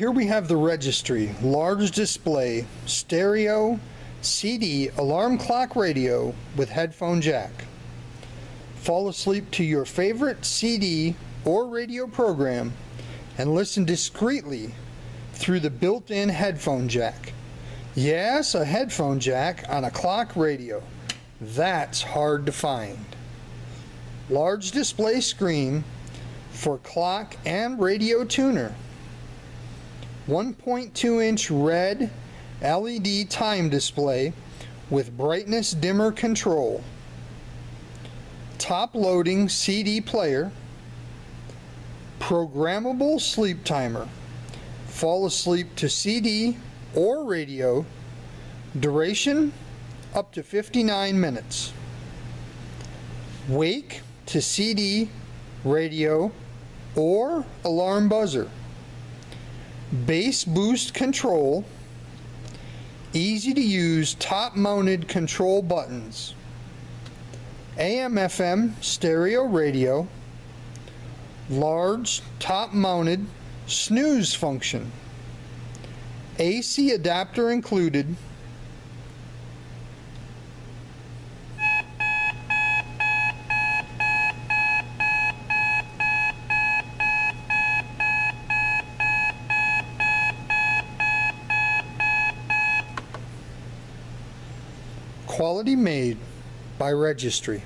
Here we have the Registry, large display, stereo, CD, alarm clock radio with headphone jack. Fall asleep to your favorite CD or radio program and listen discreetly through the built-in headphone jack. Yes, a headphone jack on a clock radio. That's hard to find. Large display screen for clock and radio tuner. 1.2-inch red LED time display with brightness dimmer control. Top loading CD player. Programmable sleep timer. Fall asleep to CD or radio. Duration up to 59 minutes. Wake to CD, radio, or alarm buzzer. Bass boost control. Easy to use top mounted control buttons. AM FM stereo radio. Large top mounted snooze function. AC adapter included. Quality made by Registry.